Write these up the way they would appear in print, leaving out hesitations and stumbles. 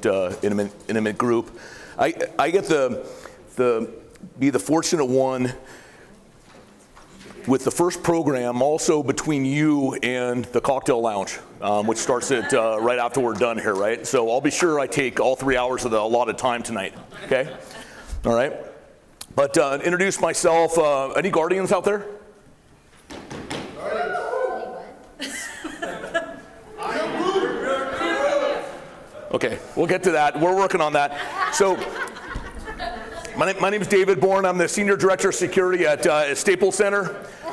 intimate group. I get be the fortunate one with the first program also between you and the cocktail lounge, which starts at right after we're done here, right? So I'll be sure I take all 3 hours of the allotted time tonight, okay? All right. But introduce myself. Any Guardians out there? Okay, we'll get to that. We're working on that. So, my name is David Bourne. I'm the Senior Director of Security at Staples Center,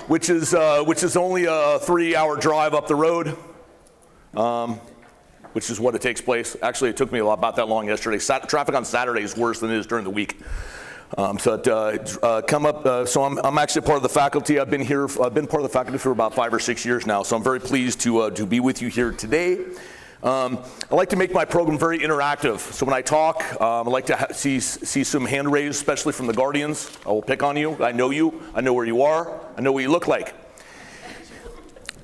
which is only a 3-hour drive up the road, which is what it takes place. Actually, it took me about that long yesterday. Traffic on Saturday is worse than it is during the week. Come up. So I'm actually part of the faculty. I've been part of the faculty for about 5 or 6 years now. So I'm very pleased to be with you here today. I like to make my program very interactive. So when I talk, I like to see some hand raised, especially from the Guardians. I will pick on you. I know you. I know where you are. I know what you look like.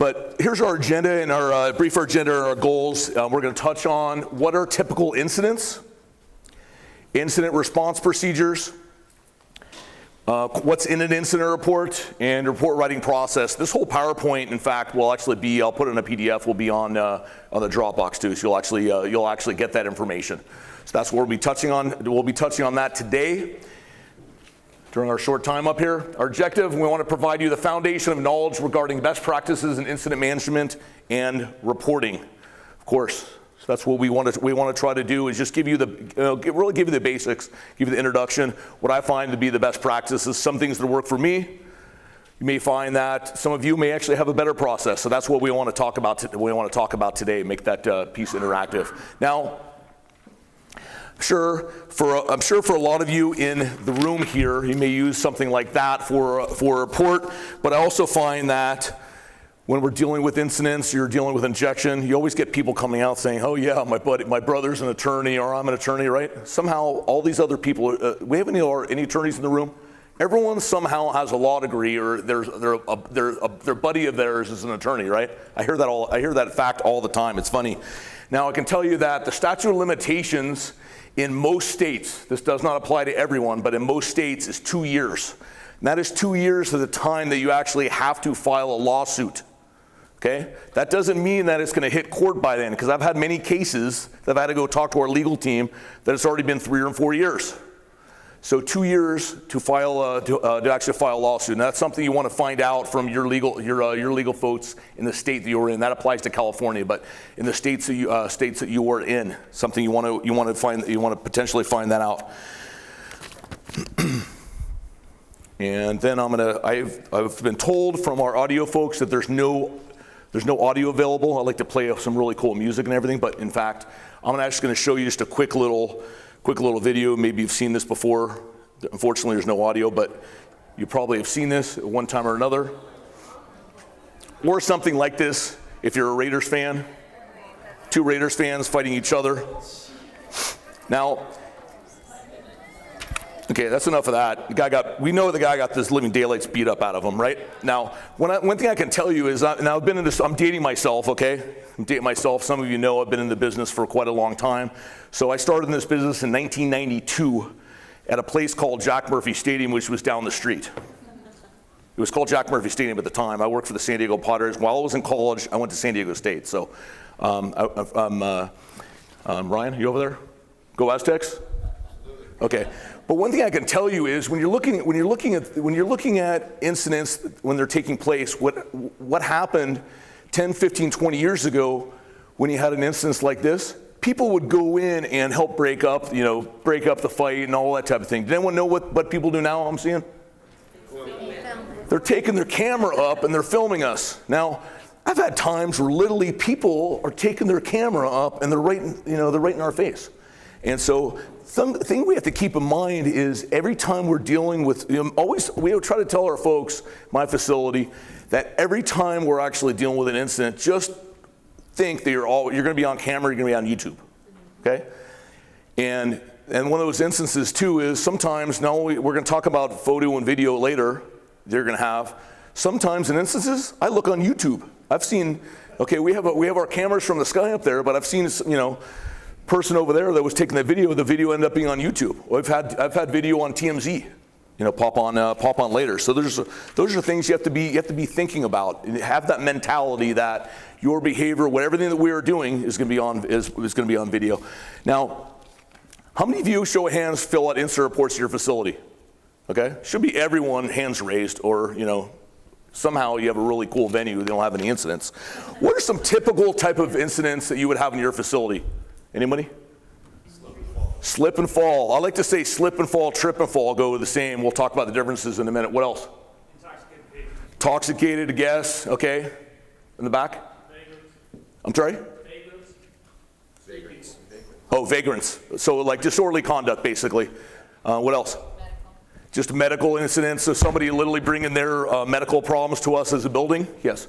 But here's our agenda and our brief agenda and our goals. We're going to touch on what are typical incidents, incident response procedures, what's in an incident report, and report writing process. This whole PowerPoint, in fact, will actually be, I'll put it in a PDF, will be on the Dropbox too, so you'll actually get that information. So that's what we'll be touching on. We'll be touching on that today during our short time up here. Our objective, we want to provide you the foundation of knowledge regarding best practices in incident management and reporting. Of course, so that's what we want to try to do, is just give you really give you the basics, give you the introduction, what I find to be the best practices, some things that work for me. You may find that some of you may actually have a better process, so that's what we want to talk about today, make that piece interactive. Now, I'm sure for a lot of you in the room here, you may use something like that for a report, but I also find that when we're dealing with incidents, you're dealing with injection, you always get people coming out saying, oh yeah, my brother's an attorney, or I'm an attorney, right? Somehow all these other people, we have any attorneys in the room? Everyone somehow has a law degree, or their buddy of theirs is an attorney, right? I hear that fact all the time. It's funny. Now I can tell you that the statute of limitations in most states, this does not apply to everyone, but in most states is 2 years. And that is 2 years of the time that you actually have to file a lawsuit. Okay? That doesn't mean that it's going to hit court by then, because I've had many cases that I've had to go talk to our legal team that it's already been 3 or 4 years. So 2 years to file to actually file a lawsuit, and that's something you want to find out from your legal folks in the state that you're in. That applies to California, but in the states that you are in, something you want to potentially find that out. And then I've been told from our audio folks that there's no audio available. I like to play some really cool music and everything, but in fact, I'm just going to show you just a quick little video. Maybe you've seen this before. Unfortunately, there's no audio, but you probably have seen this at one time or another. Or something like this, if you're a Raiders fan. 2 Raiders fans fighting each other. Now, okay, that's enough of that. We know the guy got this living daylights beat up out of him, right? Now, one thing I can tell you is, now I've been in this, I'm dating myself, okay? I'm dating myself. Some of you know I've been in the business for quite a long time. So I started in this business in 1992 at a place called Jack Murphy Stadium, which was down the street. It was called Jack Murphy Stadium at the time. I worked for the San Diego Padres. While I was in college, I went to San Diego State. So, Ryan, you over there? Go Aztecs? Okay. But one thing I can tell you is when you're looking at incidents when they're taking place, what happened 10, 15, 20 years ago when you had an instance like this, people would go in and help break up the fight and all that type of thing. Did anyone know what people do now? I'm seeing? They're taking their camera up and they're filming us. Now, I've had times where literally people are taking their camera up and they're right in our face. And so the thing we have to keep in mind is every time we're dealing with, we try to tell our folks, my facility, that every time we're actually dealing with an incident, just think that you're going to be on camera, you're going to be on YouTube, okay? And one of those instances too is sometimes, not only we're going to talk about photo and video later, they're going to have, sometimes in instances, I look on YouTube. I've seen, okay, we have our cameras from the sky up there, but I've seen, person over there that was taking the video ended up being on YouTube. I've had video on TMZ, pop on later. So those are things you have to be thinking about, and have that mentality that your behavior, everything that we are doing is going to be on video. Now, how many of you, show of hands, fill out incident reports at your facility? Okay, should be everyone, hands raised, or somehow you have a really cool venue, they don't have any incidents. What are some typical type of incidents that you would have in your facility? Anybody? Slip and fall. I like to say slip and fall, trip and fall go the same. We'll talk about the differences in a minute. What else? Intoxicated, guess. Okay. In the back? Vagrants. I'm sorry? Vagrants. Oh, vagrants. So like disorderly conduct, basically. What else? Just medical incidents, so somebody literally bringing their medical problems to us as a building. Yes?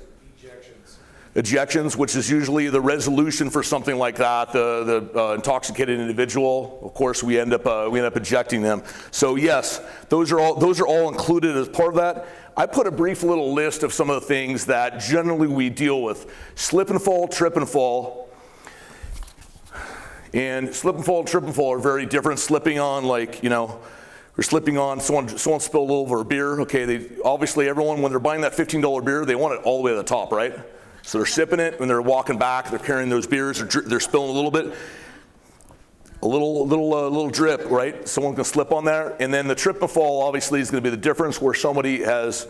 Ejections, which is usually the resolution for something like that. The intoxicated individual, of course, we end up ejecting them. So yes, those are all included as part of that. I put a brief little list of some of the things that generally we deal with: slip and fall, trip and fall. And slip and fall, trip and fall are very different. Slipping on, or slipping on, someone spilled over a beer. Okay, obviously everyone, when they're buying that $15 beer, they want it all the way to the top, right? So they're sipping it, when they're walking back, they're carrying those beers, they're spilling a little bit, a little drip, right? Someone can slip on there. And then the trip and fall obviously is going to be the difference, where somebody has,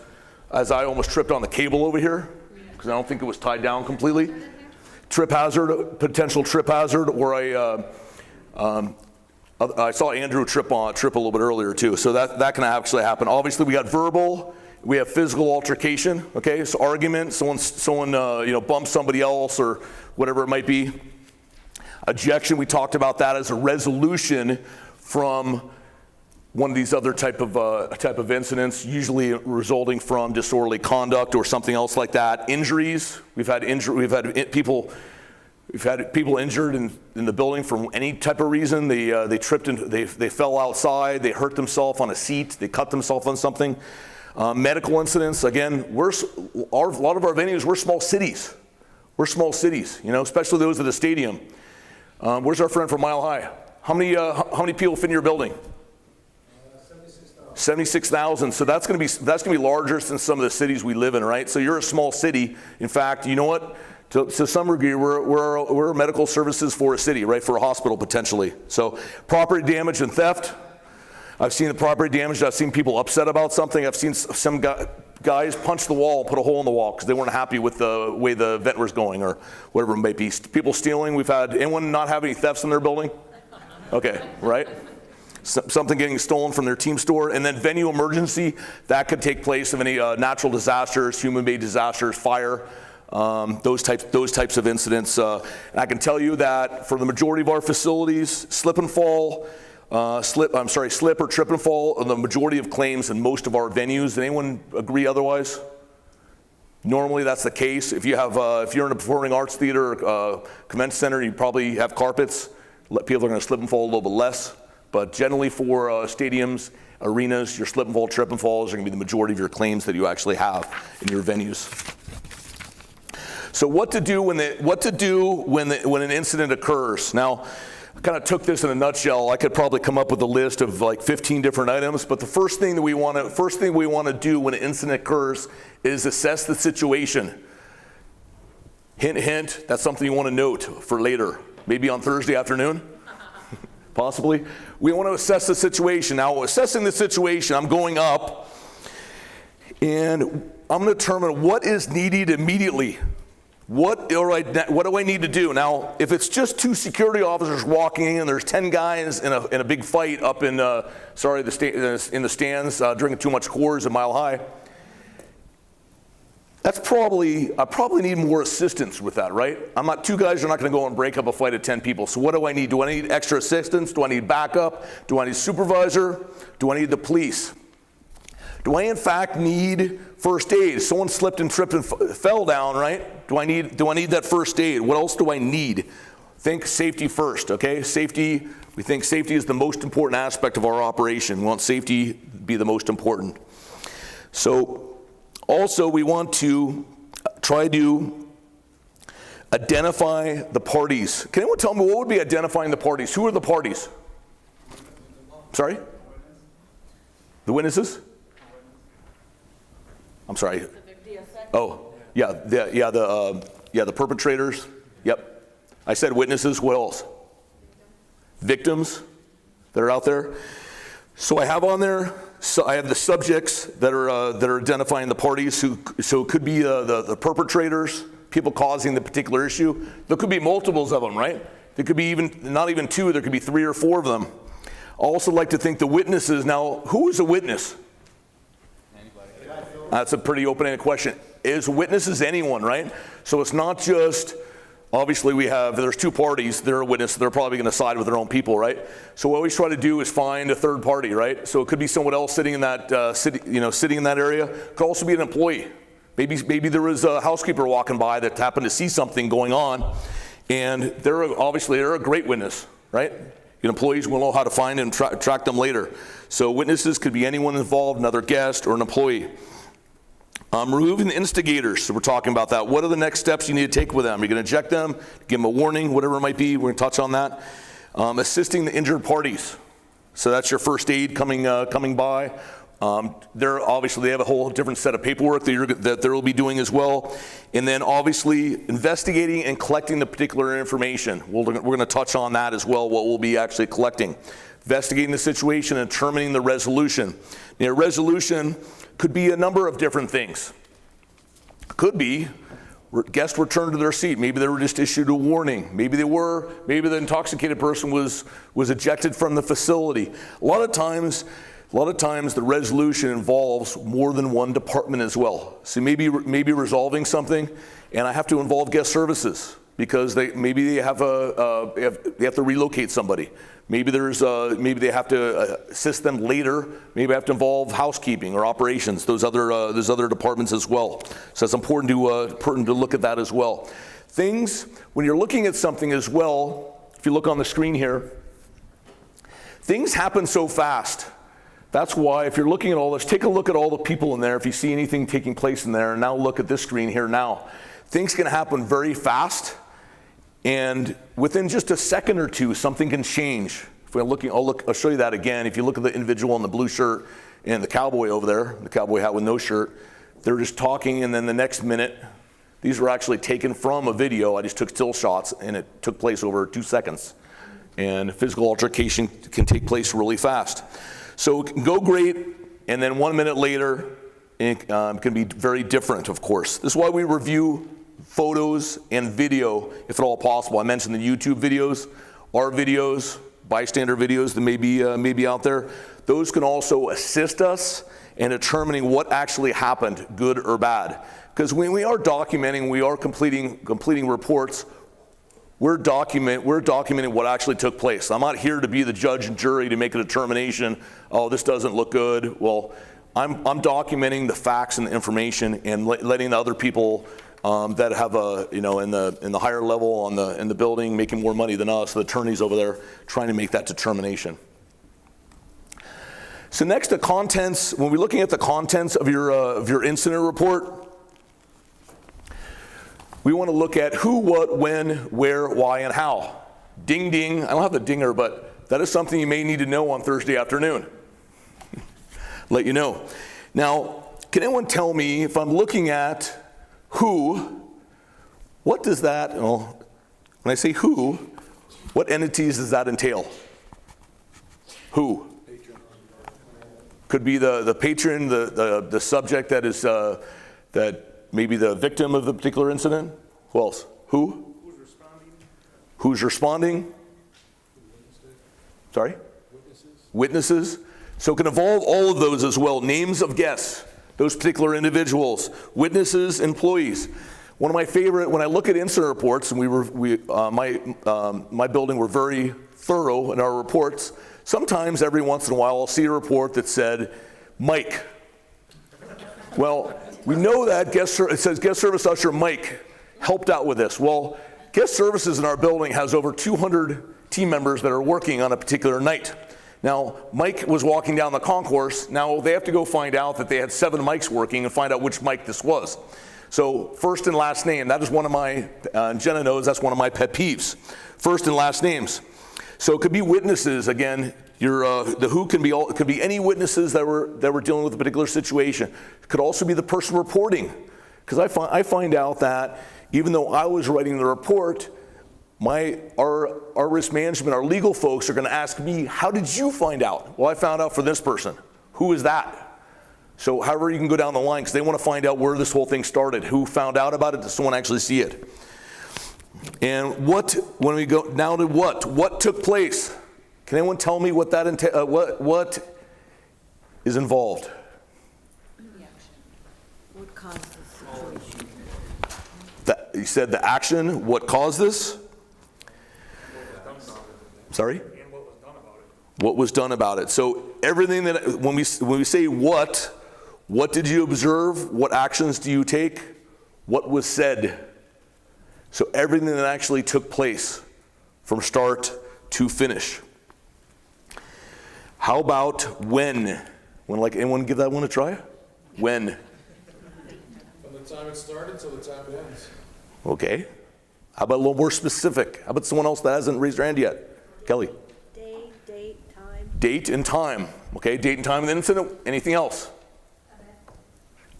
as I almost tripped on the cable over here, because I don't think it was tied down completely. Trip hazard, potential trip hazard, where I saw Andrew trip a little bit earlier too. So that can actually happen. Obviously we got verbal. We have physical altercation, okay? So argument, someone bumps somebody else or whatever it might be. Ejection, we talked about that as a resolution from one of these other type of incidents, usually resulting from disorderly conduct or something else like that. Injuries, we've had people injured in the building for any type of reason. They tripped and they fell outside, they hurt themselves on a seat, they cut themselves on something. Medical incidents, again, a lot of our venues, we're small cities. We're small cities, especially those at the stadium. Where's our friend from Mile High? How many people fit in your building? 76,000. So that's going to be larger than some of the cities we live in, right? So you're a small city. In fact, you know what? To some degree, we're medical services for a city, right? For a hospital potentially. So property damage and theft. I've seen the property damage. I've seen people upset about something. I've seen some guys punch the wall, put a hole in the wall because they weren't happy with the way the vent was going or whatever it might be. People stealing. We've had anyone not have any thefts in their building? Okay, right? Something getting stolen from their team store. And then venue emergency, that could take place of any natural disasters, human-made disasters, fire, those types of incidents. And I can tell you that for the majority of our facilities, slip or trip and fall are the majority of claims in most of our venues. Anyone agree otherwise? Normally that's the case. If you're in a performing arts theater, convention center, you probably have carpets. People are going to slip and fall a little bit less. But generally for stadiums, arenas, your slip and fall, trip and falls are going to be the majority of your claims that you actually have in your venues. So what to do when an incident occurs? Now, I kind of took this in a nutshell. I could probably come up with a list of like 15 different items, but the first thing we want to do when an incident occurs is assess the situation. Hint, hint, that's something you want to note for later, maybe on Thursday afternoon, possibly. We want to assess the situation. Now, assessing the situation, I'm going up, and I'm going to determine what is needed immediately. What do I need to do? Now, if it's just 2 security officers walking in and there's 10 guys in a big fight up in the stands drinking too much Coors at Mile High, I probably need more assistance with that, right? 2 guys are not going to go and break up a fight of 10 people. So what do I need? Do I need extra assistance? Do I need backup? Do I need a supervisor? Do I need the police? Do I in fact need first aid? Someone slipped and tripped and fell down, right? Do I need that first aid? What else do I need? Think safety first, okay? We think safety is the most important aspect of our operation. We want safety to be the most important. So also we want to try to Identify the parties. Can anyone tell me what would be identifying the parties? Who are the parties? Sorry? The witnesses? I'm sorry. Oh, yeah, the perpetrators. Yep. I said witnesses. What else? Victims that are out there. So I have on there. So I have the subjects that are identifying the parties. So it could be the perpetrators, people causing the particular issue. There could be multiples of them, right? There could be not even two. There could be 3 or 4 of them. I also like to think the witnesses. Now, who is a witness? Anybody. That's a pretty open-ended question. Is witnesses anyone, right? So it's not just, obviously there's 2 parties, they're a witness, they're probably going to side with their own people, right? So what we always try to do is find a third party, right? So it could be someone else sitting in that sitting in that area. It could also be an employee. Maybe there was a housekeeper walking by that happened to see something going on, and they're a great witness, right? Employees will know how to find and track them later. So witnesses could be anyone involved, another guest or an employee. Removing the instigators, so we're talking about that. What are the next steps you need to take with them? You're going to eject them, give them a warning, whatever it might be. We're going to touch on that. Assisting the injured parties. So that's your first aid coming by. They have a whole different set of paperwork that they'll be doing as well. And then obviously investigating and collecting the particular information. We're going to touch on that as well, what we'll be actually collecting. Investigating the situation and determining the resolution. Now, resolution could be a number of different things. Could be guests returned to their seat. Maybe they were just issued a warning. Maybe the intoxicated person was ejected from the facility. A lot of times the resolution involves more than one department as well. So maybe resolving something, and I have to involve guest services because they have to relocate somebody. Maybe they have to assist them later. Maybe I have to involve housekeeping or operations. Those other departments as well. So it's important to look at that as well. Things when you're looking at something as well. If you look on the screen here, things happen so fast. That's why if you're looking at all this, take a look at all the people in there. If you see anything taking place in there, and now look at this screen here now. Things can happen very fast, and within just a second or two, something can change. If we're looking, I'll show you that again. If you look at the individual in the blue shirt and the cowboy over there, the cowboy hat with no shirt, they're just talking, and then the next minute, these were actually taken from a video. I just took still shots, and it took place over 2 seconds. And physical altercation can take place really fast. So it can go great, and then 1 minute later, it can be very different, of course. This is why we review photos and video, if at all possible. I mentioned the YouTube videos, our videos, bystander videos that may be out there. Those can also assist us in determining what actually happened, good or bad. Because when we are documenting, we are completing reports, we're documenting what actually took place. I'm not here to be the judge and jury to make a determination, oh, this doesn't look good. Well, I'm documenting the facts and the information and letting the other people that have in the higher level in the building making more money than us, the attorneys over there, trying to make that determination. So next, the contents. When we're looking at the contents of your incident report, we want to look at who, what, when, where, why, and how. Ding, ding. I don't have the dinger, but that is something you may need to know on Thursday afternoon. Let you know. Now, can anyone tell me if I'm looking at who, what does that, when I say who, what entities does that entail? Who? Could be the patron, the subject that is, that maybe the victim of the particular incident. Who else? Who? Who's responding? Who's responding? Sorry? Witnesses. So it can involve all of those as well. Names of guests, those particular individuals, witnesses, employees. One of my favorite, when I look at incident reports, and my building, we're very thorough in our reports. Sometimes every once in a while I'll see a report that said, Mike. Well, we know that it says guest service usher Mike helped out with this. Well, guest services in our building has over 200 team members that are working on a particular night. Now, Mike was walking down the concourse. Now they have to go find out that they had 7 mics working and find out which mic this was. So first and last name, that is one of my, Jenna knows that's one of my pet peeves. First and last names. So it could be witnesses, again, the who can be it could be any witnesses that were dealing with a particular situation. It could also be the person reporting. Because I find out that even though I was writing the report, our risk management, our legal folks are going to ask me, how did you find out? Well, I found out for this person. Who is that? So however you can go down the line, because they want to find out where this whole thing started, who found out about it, does someone actually see it? And when we go now to what took place? Can anyone tell me what that what is involved? What caused the situation? You said the action, what caused this? Sorry? And what was done about it. What was done about it. So everything that, when we say what did you observe? What actions do you take? What was said? So everything that actually took place from start to finish. How about when? Like, anyone give that one a try? When? From the time it started till the time it ends. Okay. How about a little more specific? How about someone else that hasn't raised their hand yet? Kelly. Day, date, time. Date and time. Okay, date and time of the incident. Anything else?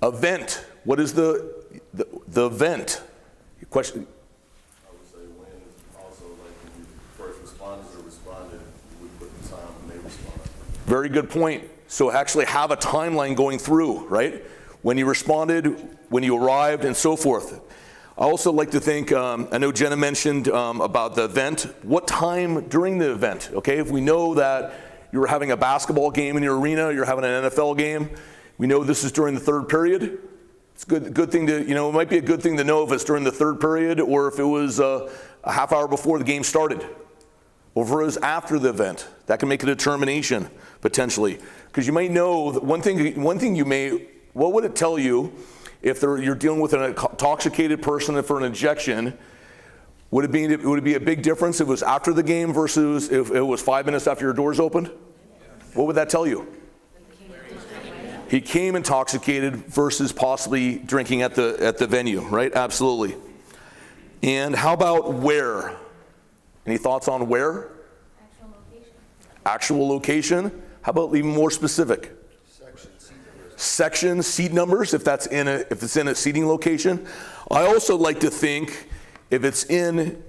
Event. What is the event? Question. I would say when, also like when you first responders or responded, we put the time when they responded. Very good point. So actually have a timeline going through, right? When you responded, when you arrived, and so forth. I also like to think, I know Jenna mentioned about the event. What time during the event? Okay, if we know that you were having a basketball game in your arena, you're having an NFL game, we know this is during the third period. It's good thing to, it might be a good thing to know if it's during the third period or if it was a half hour before the game started. Or if it was after the event. That can make a determination, potentially. Because you might know, that one thing you may, what would it tell you if you're dealing with an intoxicated person for an injection? Would it be a big difference if it was after the game versus if it was 5 minutes after your doors opened? What would that tell you? He came intoxicated versus possibly drinking at the venue, right? Absolutely. And how about where? Any thoughts on where? Actual location. Actual location. How about even more specific? Section, seat numbers, if it's in a seating location. I also like to think if it's in,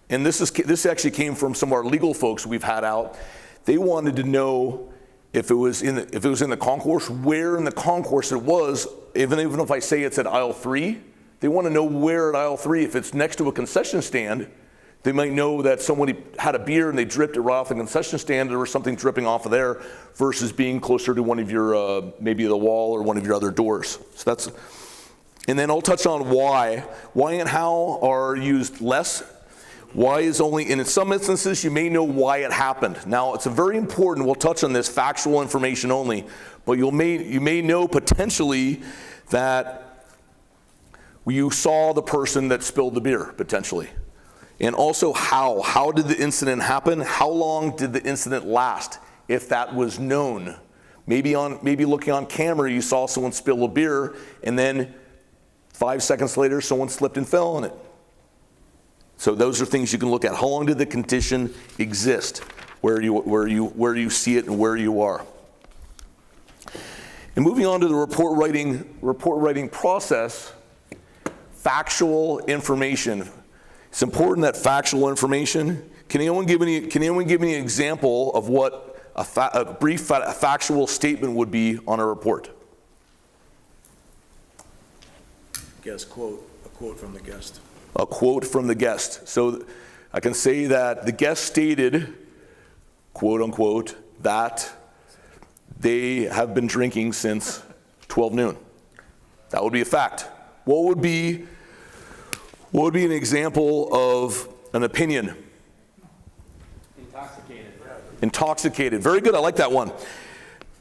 and this actually came from some of our legal folks we've had out. They wanted to know if it was in the concourse, where in the concourse it was. Even if I say it's at aisle 3, they want to know where at aisle 3. If it's next to a concession stand, they might know that somebody had a beer and they dripped it right off the concession stand. There was something dripping off of there versus being closer to one of your, maybe the wall or one of your other doors. So that's, and then I'll touch on why. Why and how are used less. Why is only, and in some instances you may know why it happened. Now it's a very important, we'll touch on this, factual information only, but you may know potentially that you saw the person that spilled the beer, potentially. And also how did the incident happen? How long did the incident last, if that was known? Maybe looking on camera, you saw someone spill a beer, and then 5 seconds later, someone slipped and fell on it. So those are things you can look at. How long did the condition exist? Where you see it and where you are. And moving on to the report writing process, factual information. It's important that factual information. Can anyone give me an example of what a brief factual statement would be on a report? Guest quote, a quote from the guest. A quote from the guest. So I can say that the guest stated, quote unquote, that they have been drinking since 12 noon. That would be a fact. What would be an example of an opinion? Intoxicated. Very good. I like that one.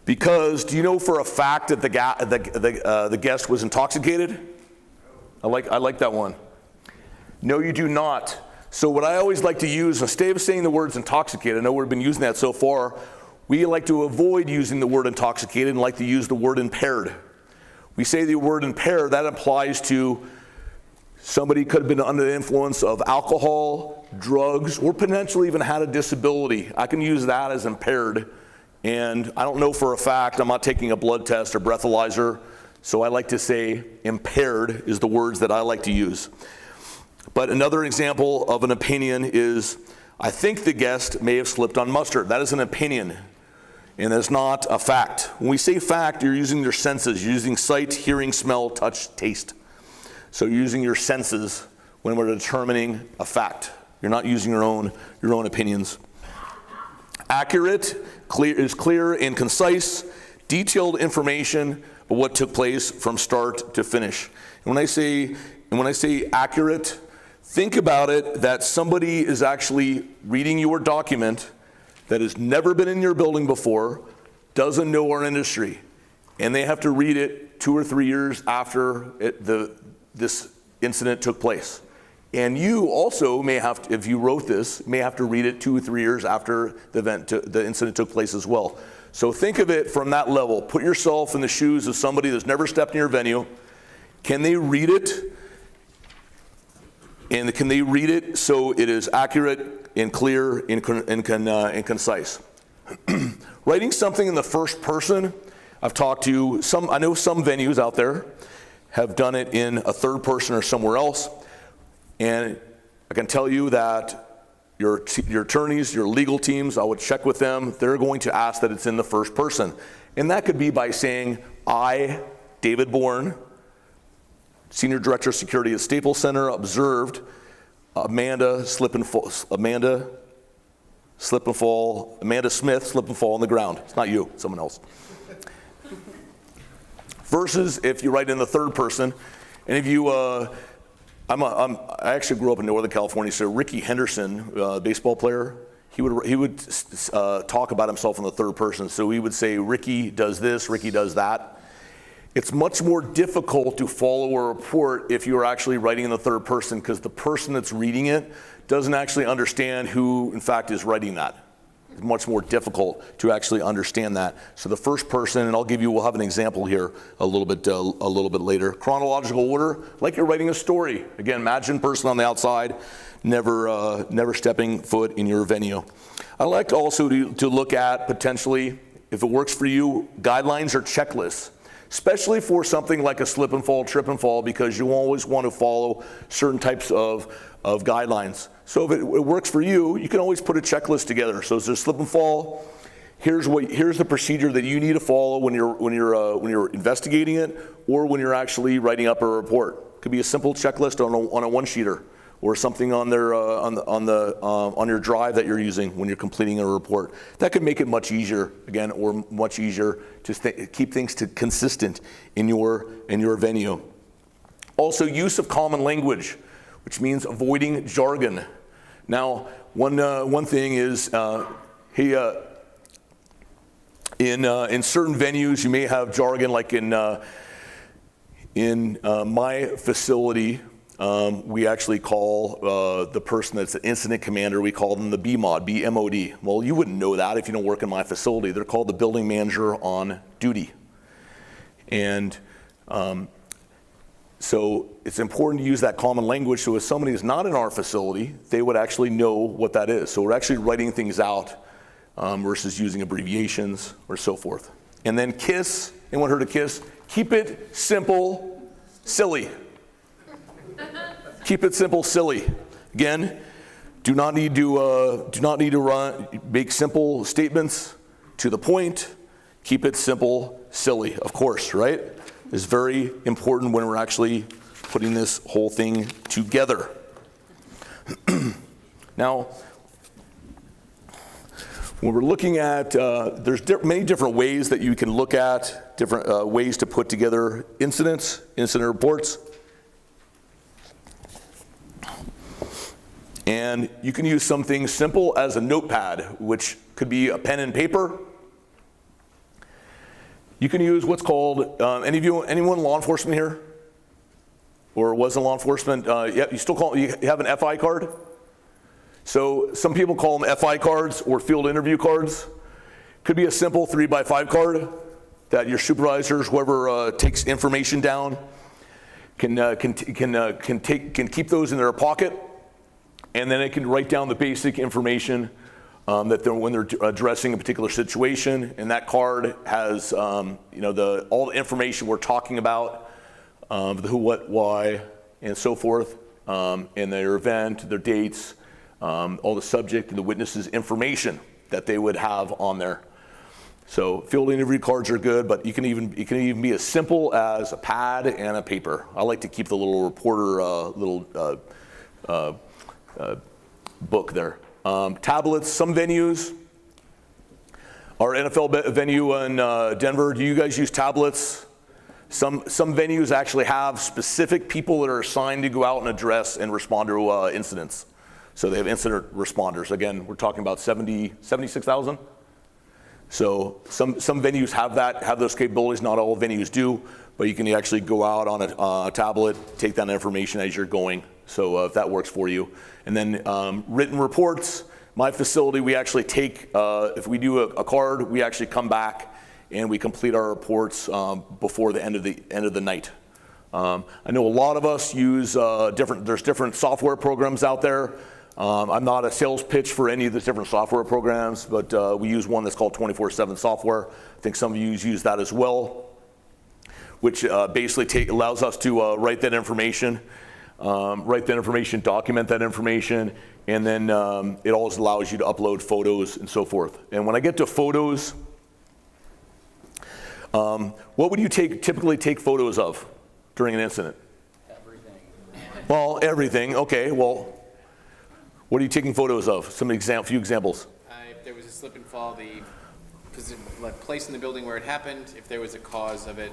Because do you know for a fact that the guest was intoxicated? I like that one. No, you do not. So what I always like to use, instead of saying the words intoxicated, I know we've been using that so far, we like to avoid using the word intoxicated and like to use the word impaired. We say the word impaired, that applies to somebody could have been under the influence of alcohol, drugs, or potentially even had a disability. I can use that as impaired. And I don't know for a fact, I'm not taking a blood test or breathalyzer, so I like to say impaired is the words that I like to use. But another example of an opinion is, I think the guest may have slipped on mustard. That is an opinion, and it's not a fact. When we say fact, you're using your senses. You're using sight, hearing, smell, touch, taste. So you're using your senses when we're determining a fact. You're not using your own opinions. Accurate is clear and concise, detailed information of what took place from start to finish. And when I say accurate, think about it that somebody is actually reading your document that has never been in your building before, doesn't know our industry, and they have to read it 2 or 3 years after this incident took place. And you also may have to, if you wrote this, may have to read it 2 or 3 years after the incident took place as well. So think of it from that level. Put yourself in the shoes of somebody that's never stepped in your venue. Can they read it? And can they read it so it is accurate and clear and concise? Writing something in the first person, I've talked to some, I know some venues out there have done it in a third person or somewhere else. And I can tell you that your attorneys, your legal teams, I would check with them. They're going to ask that it's in the first person. And that could be by saying, I, David Bourne, Senior Director of Security at Staples Center, observed Amanda Smith slip and fall on the ground. It's not you, it's someone else. Versus if you write in the third person, and if you, I actually grew up in Northern California, so Ricky Henderson, baseball player, he would talk about himself in the third person. So he would say, Ricky does this, Ricky does that. It's much more difficult to follow a report if you're actually writing in the third person, because the person that's reading it doesn't actually understand who, in fact, is writing that. It's much more difficult to actually understand that. So the first person, and we'll have an example here a little bit later. Chronological order, like you're writing a story. Again, imagine person on the outside, never stepping foot in your venue. I like also to look at potentially, if it works for you, guidelines or checklists, especially for something like a slip and fall, trip and fall, because you always want to follow certain types of guidelines. So if it works for you, you can always put a checklist together. So if there's a slip and fall, here's the procedure that you need to follow when you're investigating it, or when you're actually writing up a report. It could be a simple checklist on a one-sheeter, or something on your drive that you're using when you're completing a report. That could make it much easier, again, or much easier to keep things consistent in your venue. Also, use of common language, which means avoiding jargon. Now, one thing is, in certain venues you may have jargon, like in my facility. We actually call the person that's the incident commander, we call them the BMOD, B-M-O-D. Well, you wouldn't know that if you don't work in my facility. They're called the building manager on duty. And so it's important to use that common language, so if somebody is not in our facility, they would actually know what that is. So we're actually writing things out versus using abbreviations or so forth. And then KISS, anyone heard of KISS? Keep it simple, silly. Keep it simple, silly. Again, do not need to make simple statements to the point. Keep it simple, silly, of course, right? It's very important when we're actually putting this whole thing together. Now, when we're looking at, there's many different ways that you can look at, different ways to put together incident reports. And you can use something simple as a notepad, which could be a pen and paper. You can use what's called, anyone law enforcement here? Or was in law enforcement? You still you have an FI card? So some people call them FI cards or field interview cards. Could be a simple 3x5 card. that your supervisors, whoever takes information down, can keep those in their pocket, and then it can write down the basic information that when they're addressing a particular situation, and that card has all the information we're talking about, the who, what, why, and so forth, and their event, their dates, all the subject and the witnesses' information that they would have on there. So field interview cards are good, but it can even be as simple as a pad and a paper. I like to keep the little reporter book there. Tablets, some venues. Our NFL venue in Denver, do you guys use tablets? Some venues actually have specific people that are assigned to go out and address and respond to incidents. So they have incident responders. Again, we're talking about 76,000. So some venues have those capabilities. Not all venues do, but you can actually go out on a tablet, take that information as you're going. So if that works for you. And then written reports. My facility, we actually take, if we do a card, we actually come back and we complete our reports before the end of the night. I know a lot of us use there's different software programs out there. I'm not a sales pitch for any of the different software programs, but we use one that's called 24/7 software. I think some of you use that as well, which basically allows us to write that information, document that information, and then it always allows you to upload photos and so forth. And when I get to photos, what would you typically take photos of during an incident? Everything. Well, everything. Okay. Well, what are you taking photos of? Few examples. If there was a slip and fall, the place in the building where it happened, if there was a cause of it,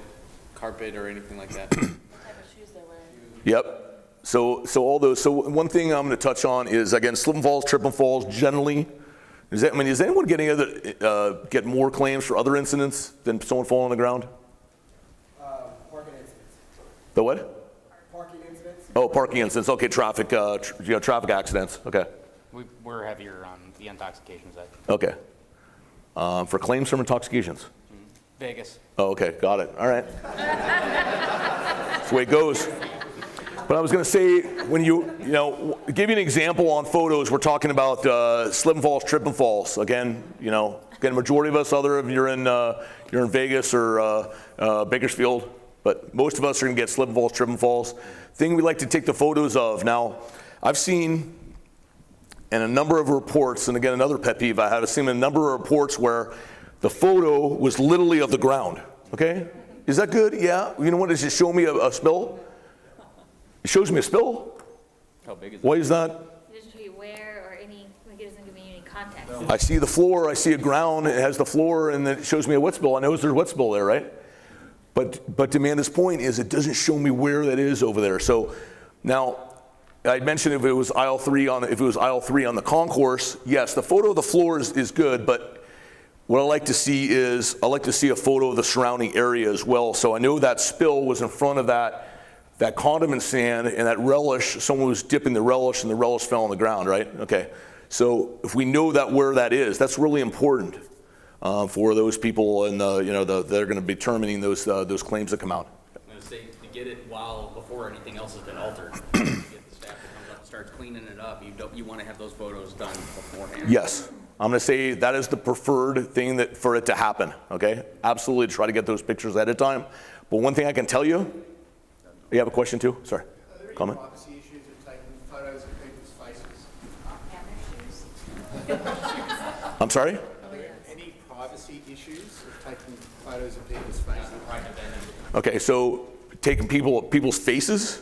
carpet or anything like that. What type of shoes they're wearing. Yep. So all those. So one thing I'm going to touch on is, again, slip and falls, trip and falls. Generally, does anyone get more claims for other incidents than someone falling on the ground? Parking incidents. The what? Parking incidents. Oh, parking incidents. Okay, traffic accidents. Okay. We're heavier on the intoxication side. Okay. For claims from intoxications. Vegas. Oh, okay, got it. All right. That's the way it goes. But I was going to say, when give you an example on photos, we're talking about slip and falls, trip and falls. Again, majority of us, you're in Vegas or Bakersfield, but most of us are going to get slip and falls, trip and falls. Thing we like to take the photos of. Now, I've seen in a number of reports, and again, another pet peeve I have, I've seen a number of reports where the photo was literally of the ground. Okay, is that good? Yeah. You know what? Does it show me a spill? It shows me a spill. How big is it? Why is that? It doesn't show you where or any, like it doesn't give me any context. I see the floor, I see a ground, it has the floor, and then it shows me a wet spill. I know there's a wet spill there, right? But to Amanda's point is it doesn't show me where that is over there. So now, I mentioned if it was aisle 3 on the concourse, yes, the photo of the floor is good, but what I like to see is a photo of the surrounding area as well. So I know that spill was in front of that condiment stand and that relish, someone was dipping the relish and the relish fell on the ground, right? Okay, so if we know where that is, that's really important for those people and that are going to be determining those claims that come out. I'm going to say to get it before anything else has been altered. Get the staff that comes up and starts cleaning it up. You want to have those photos done beforehand. Yes, I'm going to say that is the preferred thing for it to happen. Okay, absolutely try to get those pictures ahead of time. But one thing I can tell you. You have a question too? Sorry. Are there any Comment? privacy issues with taking photos of people's faces? And their shoes. I'm sorry? Are there any privacy issues of taking photos of people's faces? Okay, so taking people's faces.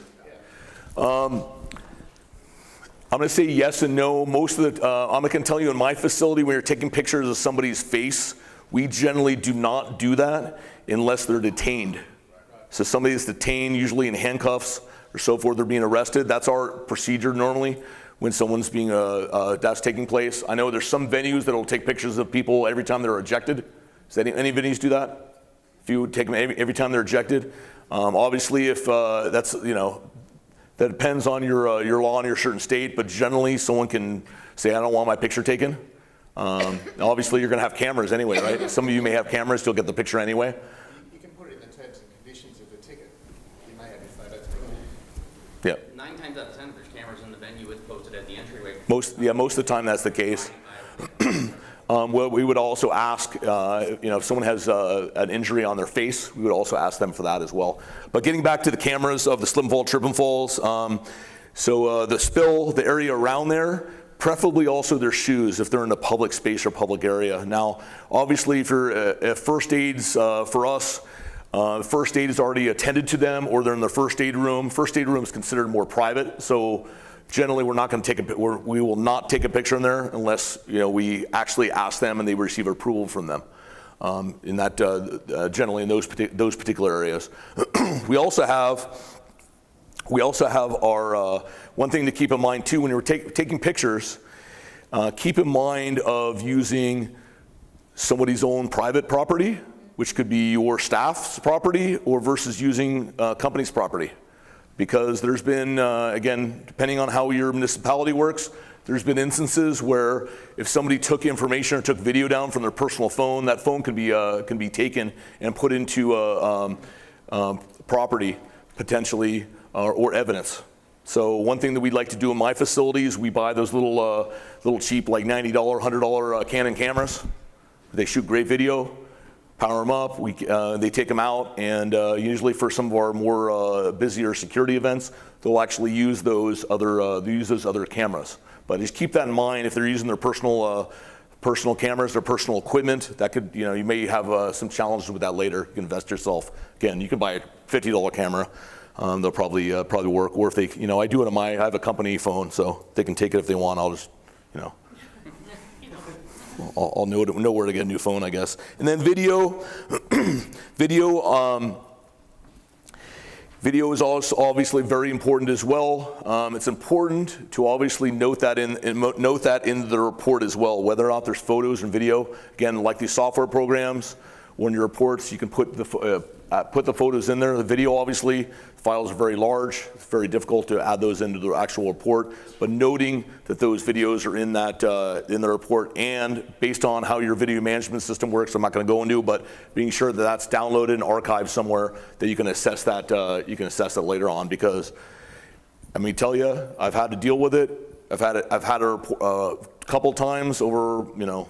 I'm going to say yes and no. Most of I'm going to tell you in my facility, when you're taking pictures of somebody's face, we generally do not do that unless they're detained. So somebody is detained, usually in handcuffs or so forth, they're being arrested. That's our procedure normally when someone's that's taking place. I know there's some venues that will take pictures of people every time they're ejected. Does any venues do that? If you would take them every time they're ejected. Obviously, if that depends on your law in your certain state, but generally someone can say, I don't want my picture taken. Obviously, you're going to have cameras anyway, right? Some of you may have cameras, you'll get the picture anyway. Yeah. 9 times out of 10, if there's cameras in the venue, it's posted at the entryway. Most of the time that's the case. Well, we would also ask, if someone has an injury on their face, we would also ask them for that as well. But getting back to the cameras of the slip and fall, trip and falls, so the spill, the area around there, preferably also their shoes if they're in a public space or public area. Now, obviously, if first aid's for us, first aid is already attended to them, or they're in the first aid room. First aid room is considered more private, so generally we're not going to we will not take a picture in there unless we actually ask them and they receive approval from them. In that generally in those particular areas, we also have our one thing to keep in mind too when you're taking pictures. Keep in mind of using somebody's own private property, which could be your staff's property, or versus using company's property. Because there's been, again, depending on how your municipality works, there's been instances where if somebody took information or took video down from their personal phone, that phone can be taken and put into property potentially or evidence. So one thing that we'd like to do in my facilities, we buy those little cheap like $90, $100 Canon cameras. They shoot great video. Power them up, they take them out, and usually for some of our more busier security events, they'll actually use those other cameras. But just keep that in mind if they're using their personal cameras, their personal equipment. That could, you may have some challenges with that later. You can invest yourself. Again, you can buy a $50 camera. They'll probably work. Or if they, I do it on I have a company phone, so they can take it if they want. I'll just, I'll know where to get a new phone, I guess. And then video, video is also obviously very important as well. It's important to obviously note that in the report as well, whether or not there's photos and video. Again, like these software programs, when your reports, you can put the photos in there. The video, obviously, files are very large. It's very difficult to add those into the actual report. But noting that those videos are in the report, and based on how your video management system works, I'm not going to go into, but being sure that that's downloaded and archived somewhere that you can assess that. You can assess that later on, because I mean, tell you, I've had to deal with it. I've had a couple times over, a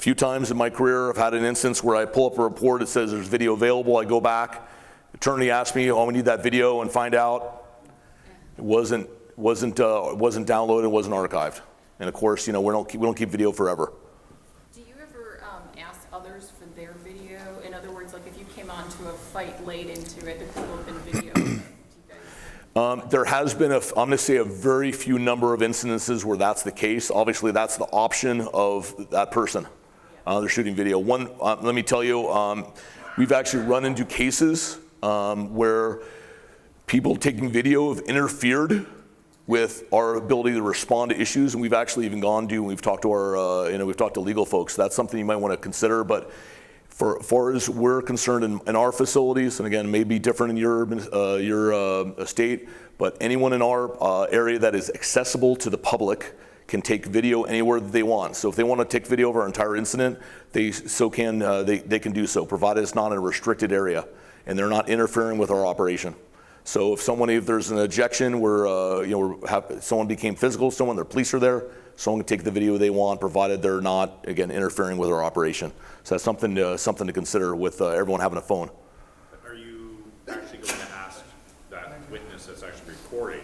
few times in my career. I've had an instance where I pull up a report, it says there's video available, I go back, attorney asks me, we need that video, and find out it wasn't downloaded, it wasn't archived. And of course, we don't keep video forever. Do you ever ask others for their video? In other words, like if you came onto a fight late into it, the people have been videoing. There has been I'm going to say a very few number of instances where that's the case. Obviously, that's the option of that person. They're shooting video. Let me tell you, we've actually run into cases where people taking video have interfered with our ability to respond to issues, and we've actually even we've talked to we've talked to legal folks. That's something you might want to consider. But for far as we're concerned in our facilities, and again, it may be different in your state, but anyone in our area that is accessible to the public can take video anywhere that they want. So if they want to take video of our entire incident, they can do so, provided it's not in a restricted area and they're not interfering with our operation. So if there's an ejection where someone became physical, their police are there, someone can take the video they want, provided they're not, again, interfering with our operation. So that's something to consider with everyone having a phone. Are you actually going to ask that witness that's actually recording?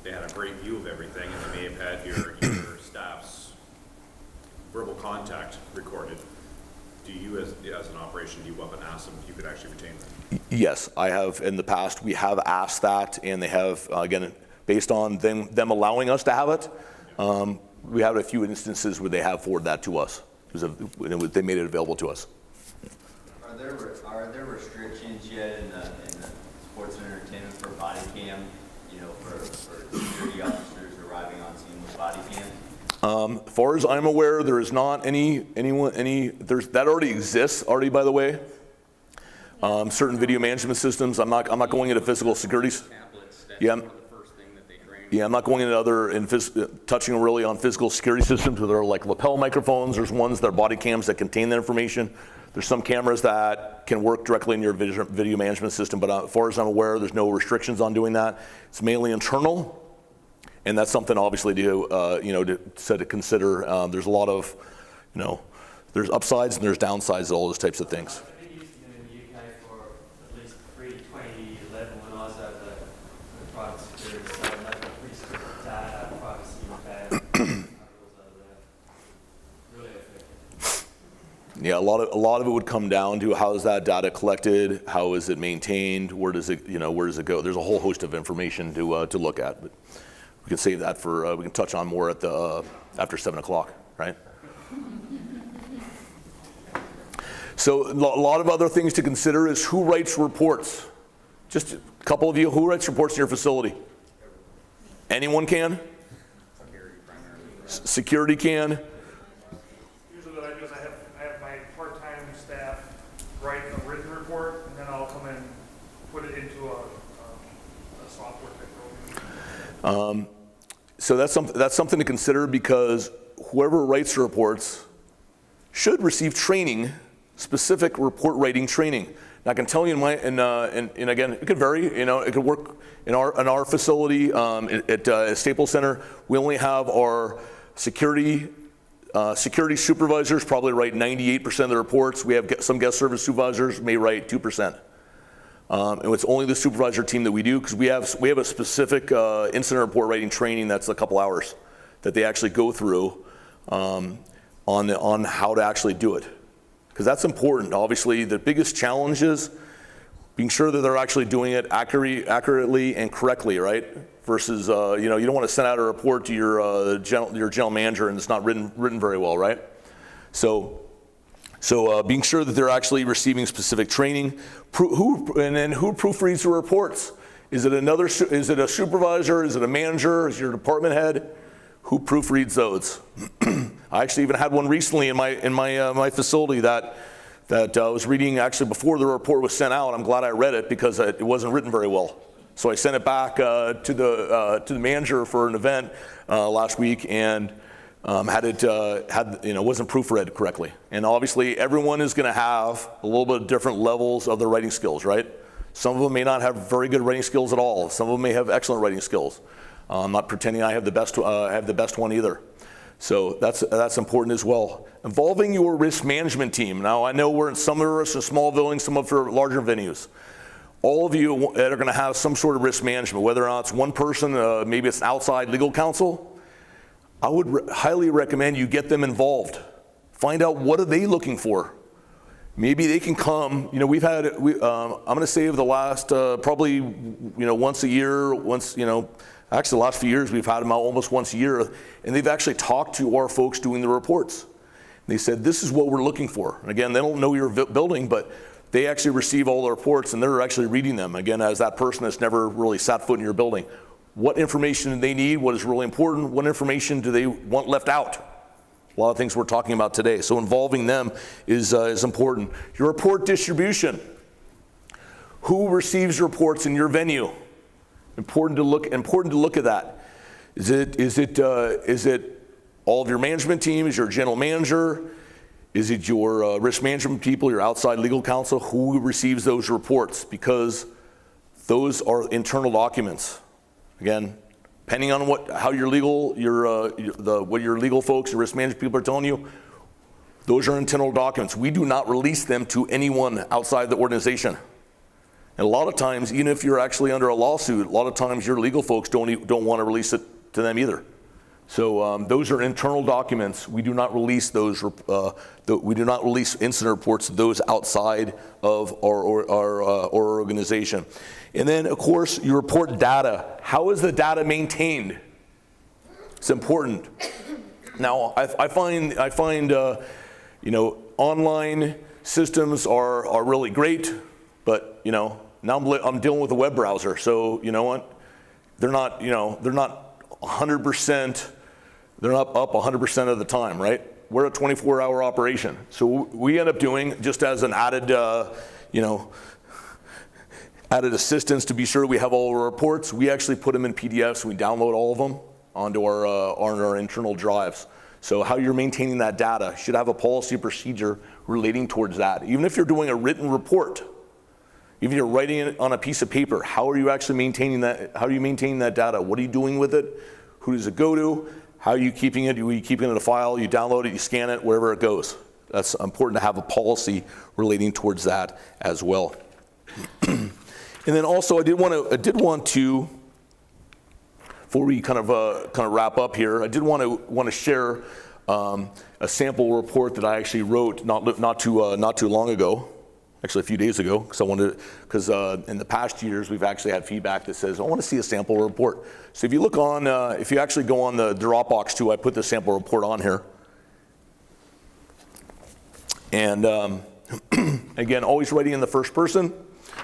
They had a great view of everything, and they may have had your staff's verbal contact recorded. Do you, as an operation, do you up and ask them if you could actually retain them? Yes, I have in the past. We have asked that, and they have, again, based on them allowing us to have it, we have a few instances where they have forwarded that to us. They made it available to us. Are there restrictions yet in the sports and entertainment for body cam? For security officers arriving on scene with body cam? As far as I'm aware, there is not that already exists by the way. Certain video management systems. I'm not going into physical security. Tablets, that's Yeah. one of the first thing that they train you. Yeah, I'm not going into touching really on physical security systems. There are like lapel microphones. There's ones that are body cams that contain that information. There's some cameras that can work directly in your video management system, but as far as I'm aware, there's no restrictions on doing that. It's mainly internal, and that's something obviously to consider. There's a lot of, there's upsides and there's downsides to all those types of things. I think it used to be in the UK for at least pre-2011 when I was at the private security, so they got pretty strict data privacy rules over there. Really effective. Yeah, a lot of it would come down to how is that data collected, how is it maintained, where does it go? There's a whole host of information to look at, but we can save that for we can touch on more at the after 7 o'clock, right? So a lot of other things to consider is who writes reports. Just a couple of you, who writes reports in your facility? Anyone can? Security can. Usually what I do is I have my part-time staff write a written report, and then I'll come in, put it into a software type program. So that's something to consider, because whoever writes the reports should receive training, specific report writing training. Now I can tell you and again, it could vary. It could work in our facility at Staples Center. We only have our security supervisors probably write 98% of the reports. We have some guest service supervisors may write 2%. And it's only the supervisor team that we do, because we have a specific incident report writing training that's a couple hours that they actually go through on how to actually do it, because that's important. Obviously, the biggest challenge is being sure that they're actually doing it accurately and correctly, right? Versus you don't want to send out a report to your general manager and it's not written very well, right? So being sure that they're actually receiving specific training. Who proofreads the reports? Is it a supervisor? Is it a manager? Is it your department head? Who proofreads those? I actually even had one recently in my facility that I was reading actually before the report was sent out. I'm glad I read it, because it wasn't written very well. So I sent it back to the manager for an event last week, and wasn't proofread correctly. And obviously everyone is going to have a little bit of different levels of their writing skills, right? Some of them may not have very good writing skills at all. Some of them may have excellent writing skills. I'm not pretending I have the best one either. So that's important as well. Involving your risk management team. Now I know some of us are small buildings, some of us are larger venues. All of you that are going to have some sort of risk management, whether or not it's one person, maybe it's outside legal counsel, I would highly recommend you get them involved. Find out what are they looking for. Maybe they can come. I'm going to say over the last probably once a year, actually the last few years we've had them out almost once a year, and they've actually talked to our folks doing the reports. They said, this is what we're looking for. And again, they don't know your building, but they actually receive all the reports and they're actually reading them. Again, as that person that's never really sat foot in your building. What information do they need? What is really important? What information do they want left out? A lot of things we're talking about today. So involving them is important. Your report distribution. Who receives reports in your venue? Important to look at that. Is it all of your management team? Is your general manager? Is it your risk management people, your outside legal counsel? Who receives those reports? Because those are internal documents. Again, depending on what your legal folks, your risk management people are telling you, those are internal documents. We do not release them to anyone outside the organization. And a lot of times, even if you're actually under a lawsuit, a lot of times your legal folks don't want to release it to them either. So those are internal documents. We do not release those. We do not release incident reports to those outside of our organization. And then, of course, you report data. How is the data maintained? It's important. Now, I find online systems are really great, but now I'm dealing with a web browser. So you know what? They're not 100%. They're not up 100% of the time, right? We're a 24-hour operation. So we end up doing, just as an added, added assistance to be sure we have all our reports. We actually put them in PDFs. We download all of them onto our internal drives. So how you're maintaining that data should have a policy procedure relating towards that. Even if you're doing a written report, even if you're writing it on a piece of paper, how are you actually maintaining that? How are you maintaining that data? What are you doing with it? Who does it go to? How are you keeping it? Are you keeping it in a file? You download it, you scan it, wherever it goes. That's important to have a policy relating towards that as well. And then also, I did want to, before we kind of wrap up here, I did want to share a sample report that I actually wrote not too long ago, actually a few days ago, because in the past years we've actually had feedback that says I want to see a sample report. So if you look on, if you actually go on the Dropbox too, I put the sample report on here. And again, always writing in the first person.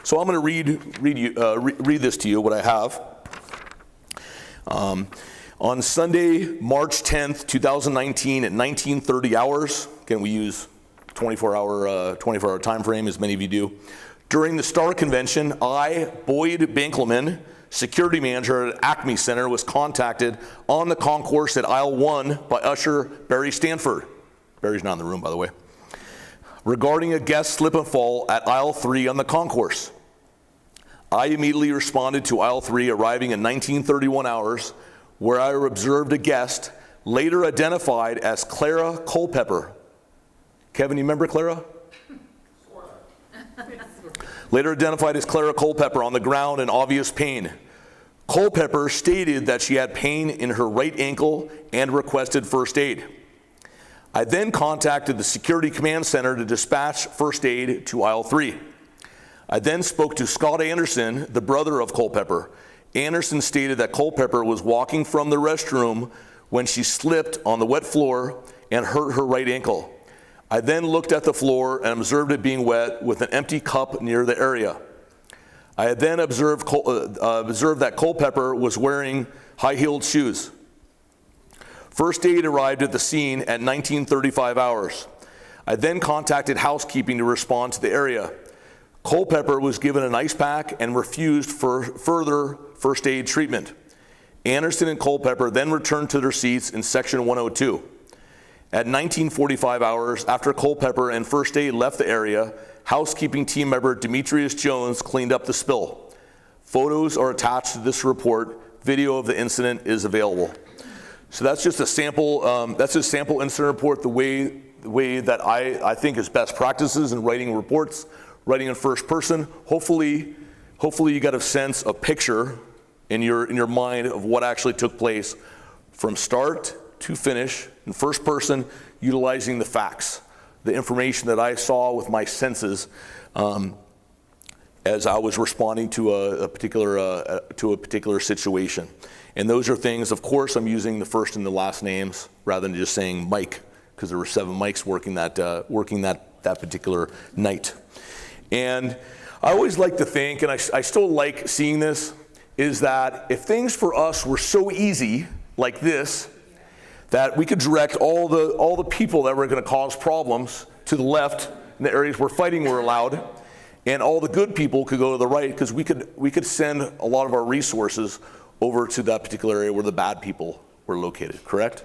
So I'm going to read this to you, what I have. On Sunday, March 10th, 2019 at 19:30 hours, again, we use 24-hour time frame, as many of you do. During the STAR convention, I, Boyd Bankleman, security manager at Acme Center, was contacted on the concourse at aisle 1 by usher Barry Stanford. Barry's not in the room, by the way. Regarding a guest slip and fall at aisle 3 on the concourse. I immediately responded to aisle 3, arriving at 19:31 hours, where I observed a guest, later identified as Clara Culpepper. Kevin, you remember Clara? Later identified as Clara Culpepper on the ground in obvious pain. Culpepper stated that she had pain in her right ankle and requested first aid. I then contacted the Security Command Center to dispatch first aid to aisle 3. I then spoke to Scott Anderson, the brother of Culpepper. Anderson stated that Culpepper was walking from the restroom when she slipped on the wet floor and hurt her right ankle. I then looked at the floor and observed it being wet with an empty cup near the area. I had then observed that Culpepper was wearing high-heeled shoes. First aid arrived at the scene at 19:35 hours. I then contacted housekeeping to respond to the area. Culpepper was given an ice pack and refused for further first aid treatment. Anderson and Culpepper then returned to their seats in section 102. At 19:45 hours, after Culpepper and first aid left the area, housekeeping team member Demetrius Jones cleaned up the spill. Photos are attached to this report. Video of the incident is available. So that's just a sample. That's a sample incident report. The way that I think is best practices in writing reports, writing in first person. Hopefully you got a sense, a picture in your mind of what actually took place from start to finish in first person, utilizing the facts, the information that I saw with my senses as I was responding to a particular situation. And those are things, of course, I'm using the first and the last names rather than just saying Mike, because there were 7 Mikes working that particular night. And I always like to think, and I still like seeing this, is that if things for us were so easy like this, that we could direct all the people that were going to cause problems to the left in the areas where fighting were allowed, and all the good people could go to the right, because we could send a lot of our resources over to that particular area where the bad people were located, correct?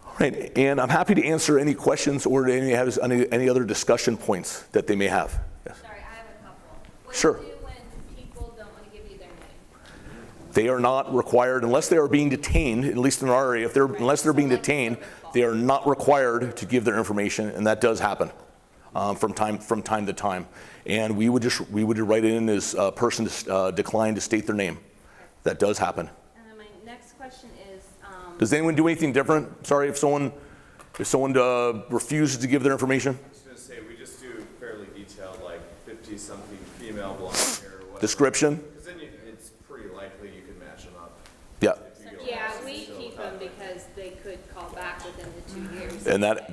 All right, and I'm happy to answer any questions or any other discussion points that they may have. Yes. Sorry, I have a couple. What Sure. do you do when people don't want to give you their name? They are not required, unless they are being detained, at least in our area, unless they're being detained, they are not required to give their information, and that does happen from time to time. And we would write it in as a person declined to state their name. That does happen. And then my next question is, Does anyone do anything different? Sorry, if someone refuses to give their information? I was going to say, we just do fairly detailed, like 50-something female blonde hair or whatever. Description? Because then it's pretty likely you can match them up. Yeah. Yeah, we keep them because they could call back within the 2 years. And that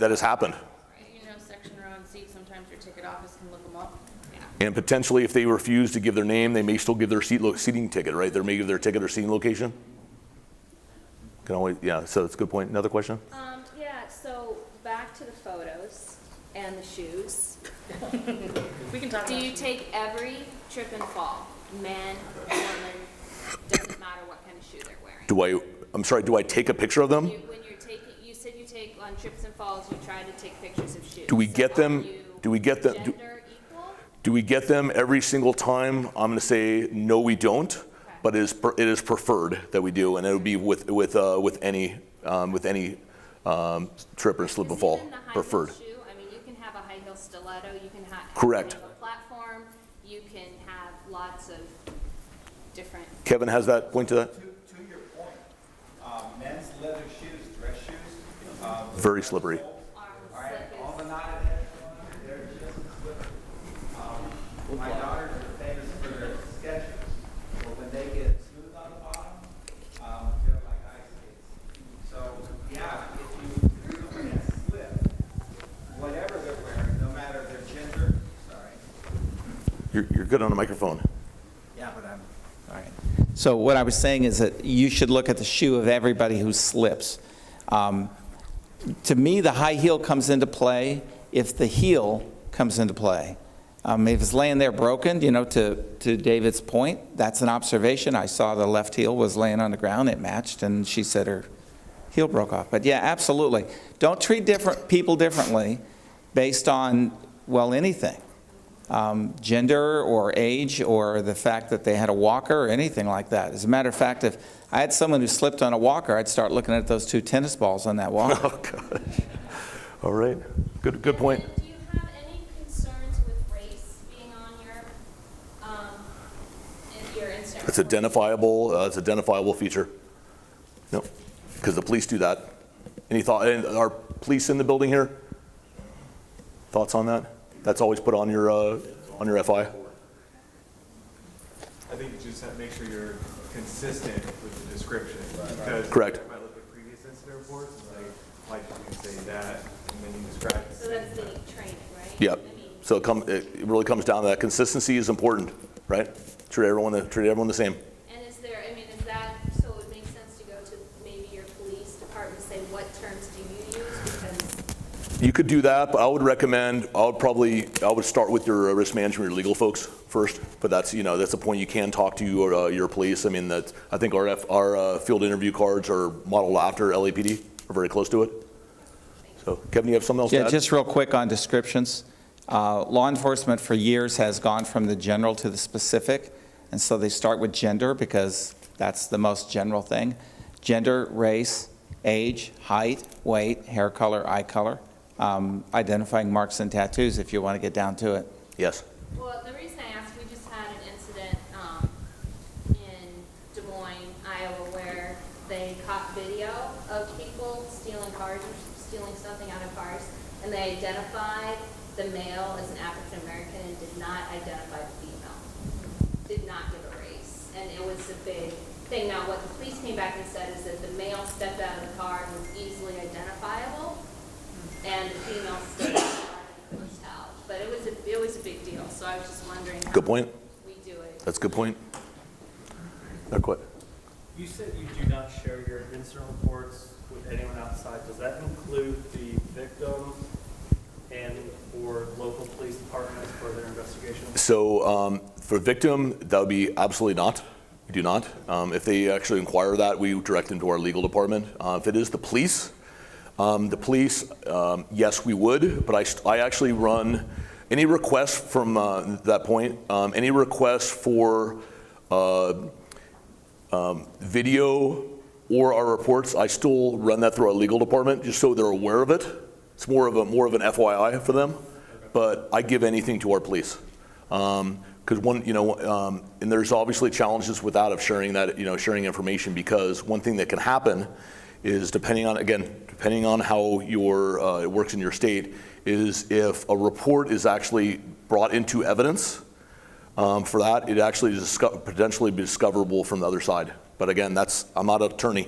has happened. You know, section row and seat, sometimes your ticket office can look them up. And potentially, if they refuse to give their name, they may still give their seating ticket, right? They may give their ticket or seating location. Can always, yeah. So that's a good point. Another question? Yeah, so back to the photos and the shoes. We can talk Do about you take every trip and fall, men, women, doesn't matter what kind of shoe they're wearing? Do I take a picture of them? When you're taking, you said you take on trips and falls, you try to take pictures of shoes. Do we get them? Do we get them? Gender equal? Do we get them every single time? I'm going to say no, we don't. But it is preferred that we do, and it would be with any trip or slip and fall Even the high heel preferred. shoe, I mean, you can have a high heel stiletto, you can have Correct. a platform, you can have lots of different. Kevin has that point to that. To your point, men's leather shoes, dress shoes. Very slippery. All right, all the knotted heads, they're just slippery. My daughters are famous for their sketches, but when they get smooth on the bottom, they're like ice skates. So, yeah, if you somebody has slip, whatever they're wearing, no matter their gender, sorry. You're good on the microphone. Yeah, but I'm, all right. So what I was saying is that you should look at the shoe of everybody who slips. To me, the high heel comes into play if the heel comes into play. If it's laying there broken, to David's point, that's an observation. I saw the left heel was laying on the ground, it matched, and she said her heel broke off. But yeah, absolutely. Don't treat people differently based on, well, anything. Gender or age or the fact that they had a walker or anything like that. As a matter of fact, if I had someone who slipped on a walker, I'd start looking at those 2 tennis balls on that walker. Oh, gosh. All right. Good point. Do you have any concerns with race being on your Instagram? It's identifiable feature. No, because the police do that. Any thought? And are police in the building here? Thoughts on that? That's always put on your FI. I think you just have to make sure you're consistent with the description. Because Correct. if I look at previous incident reports, it's like you can say that, and then you describe the So same that's the thing. training, right? Yep. I mean, So it really comes down to that. Consistency is important, right? Treat everyone the same. and is that, so it would make sense to go to maybe your police department and say, what terms do you use? Because You could do that, but I would start with your risk management, your legal folks first. But that's a point you can talk to your police. I mean, I think our field interview cards are modeled after LAPD, or very close to it. So, Kevin, you have something else to Yeah, add? just real quick on descriptions. Law enforcement for years has gone from the general to the specific, and so they start with gender because that's the most general thing. Gender, race, age, height, weight, hair color, eye color. Identifying marks and tattoos if you want to get down to it. Yes. Well, the reason I asked, we just had an incident in Des Moines, Iowa, where they caught video of people stealing cars or stealing something out of cars, and they identified the male as an African American and did not identify the female. Did not give a race, and it was a big thing. Now, what the police came back and said is that the male stepped out of the car and was easily identifiable, and the female stood out and couldn't tell. But it was a big deal, so I was just wondering how Good point. we do it. That's a good point. No, quit. You said you do not share your incident reports with anyone outside. Does that include the victim and or local police departments for their investigation? So for victim, that would be absolutely not. We do not. If they actually inquire that, we direct them to our legal department. If it is the police, yes, we would, but I actually run any requests from that point, any requests for video or our reports, I still run that through our legal department just so they're aware of it. It's more of an FYI for them, but I give anything to our police. Because and there's obviously challenges with that of sharing that, sharing information, because one thing that can happen is depending on how it works in your state, is if a report is actually brought into evidence, for that, it actually is potentially be discoverable from the other side. But again, I'm not an attorney.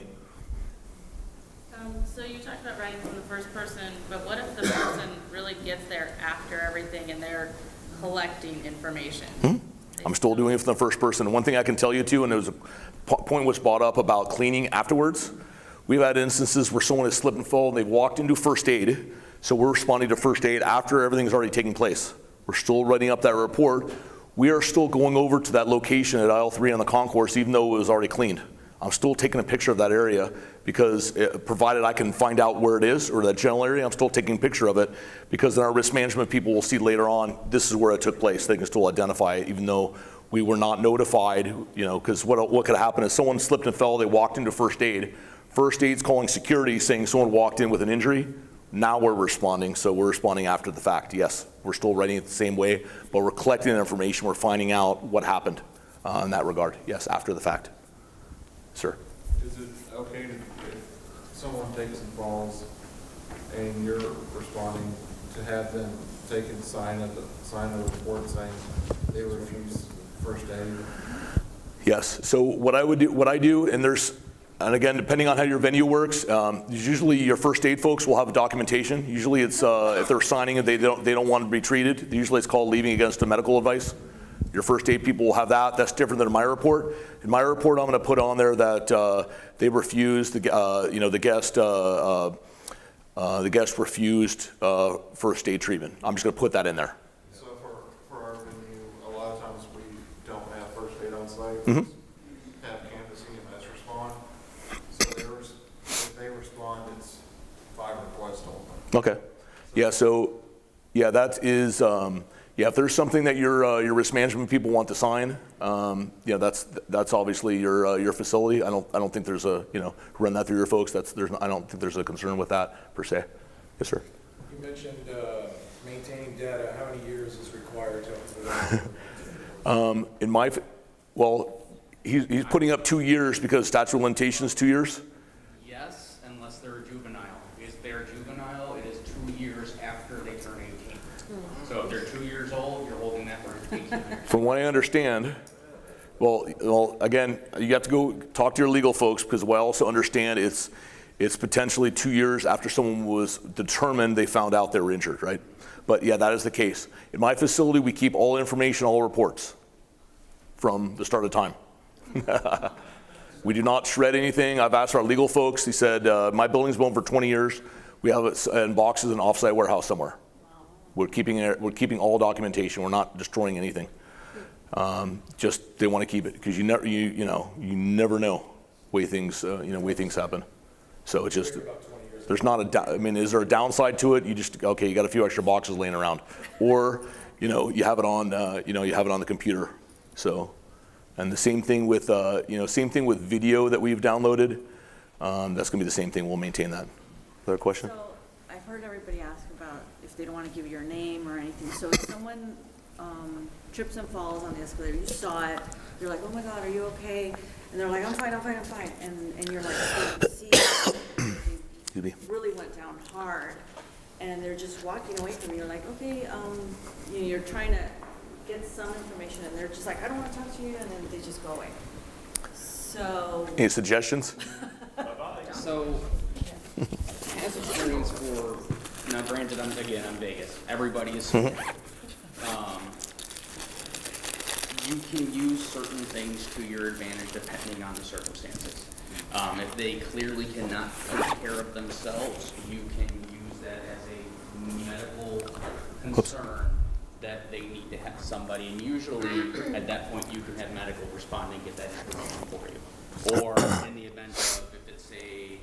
So you talked about writing from the first person, but what if the person really gets there after everything and they're collecting information? I'm still doing it from the first person. One thing I can tell you too, and there was a point was brought up about cleaning afterwards. We've had instances where someone has slipped and fallen, they've walked into first aid, so we're responding to first aid after everything's already taken place. We're still writing up that report. We are still going over to that location at aisle 3 on the concourse, even though it was already cleaned. I'm still taking a picture of that area because provided I can find out where it is or that general area, I'm still taking a picture of it because then our risk management people will see later on, this is where it took place. They can still identify it even though we were not notified, you know, because what could happen is someone slipped and fell, they walked into first aid. First aid's calling security saying someone walked in with an injury. Now we're responding, so we're responding after the fact. Yes, we're still writing it the same way, but we're collecting the information, we're finding out what happened in that regard. Yes, after the fact. Sir. Is it okay if someone takes and falls and you're responding to have them take and sign a report saying they refuse first aid? Yes, so what I do, and again, depending on how your venue works, usually your first aid folks will have a documentation. Usually it's, if they're signing it, they don't want to be treated. Usually it's called leaving against a medical advice. Your first aid people will have that. That's different than my report. In my report, I'm going to put on there that they refused, the guest refused first aid treatment. I'm just going to put that in there. So for our venue, a lot of times we don't have first aid on site. Mm-hmm. Have campus EMS respond. So if they respond, it's 5 requests only. Okay. Yeah. So, yeah, that is. If there's something that your risk management people want to sign, that's obviously your facility. I don't think there's run that through your folks. I don't think there's a concern with that per se. Yes, sir. You mentioned maintaining data. How many years is required for that? He's putting up 2 years because statute of limitations 2 years. Yes, unless they're a juvenile. If they're a juvenile, it is 2 years after they turn 18. So if they're 2 years old, you're holding that for 18 years. From what I understand, well, again, you have to go talk to your legal folks because what I also understand it's potentially 2 years after someone was determined they found out they were injured, right? But yeah, that is the case. In my facility, we keep all information, all reports from the start of time. We do not shred anything. I've asked our legal folks. He said, my building's been for 20 years. We have it in boxes in an offsite warehouse somewhere. We're keeping all documentation. We're not destroying anything. Just they want to keep it because you never know way things happen. So it's just there's not is there a downside to it? You got a few extra boxes laying around, or you have it on the computer. So, and the same thing with video that we've downloaded. That's gonna be the same thing. We'll maintain that. Other question? So I've heard everybody ask about if they don't want to give your name or anything. So if someone trips and falls on the escalator, you saw it, you're like, oh my God, are you okay? And they're like, I'm fine. And you're like, see, they really went down hard. And they're just walking away from you. You're like, okay, you're trying to get some information, and they're just like, I don't want to talk to you, and then they just go away. So. Any suggestions? So, as experience for, now granted, I'm Vegas. Everybody is you can use certain things to your advantage depending on the circumstances. If they clearly cannot take care of themselves, you can use that as a medical concern that they need to have somebody, and usually at that point you can have medical respond and get that information for you. Or in the event of if it's an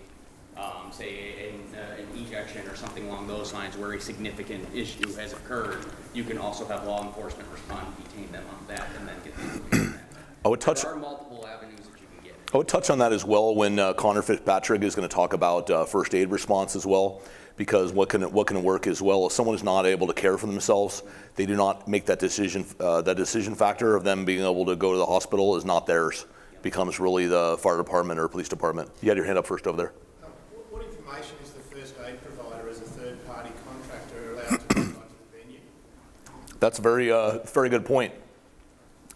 ejection or something along those lines where a significant issue has occurred, you can also have law enforcement respond, detain them on that, and then get the information back. There are multiple avenues that you can get. I would touch on that as well when Connor Fitzpatrick is going to talk about first aid response as well, because what can work as well if someone is not able to care for themselves, they do not make that decision. That decision factor of them being able to go to the hospital is not theirs. It becomes really the fire department or police department. You had your hand up first over there. What information is the first aid provider as a third-party contractor allowed to provide to the venue? That's a very good point.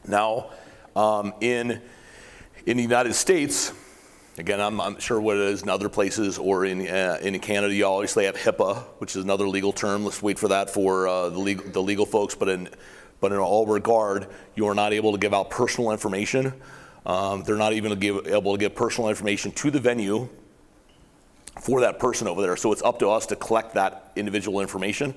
Now, in the United States, again, I'm sure what it is in other places or in Canada, you obviously have HIPAA, which is another legal term. Let's wait for that for the legal folks. But in all regard, you are not able to give out personal information. They're not even able to give personal information to the venue for that person over there. So it's up to us to collect that individual information.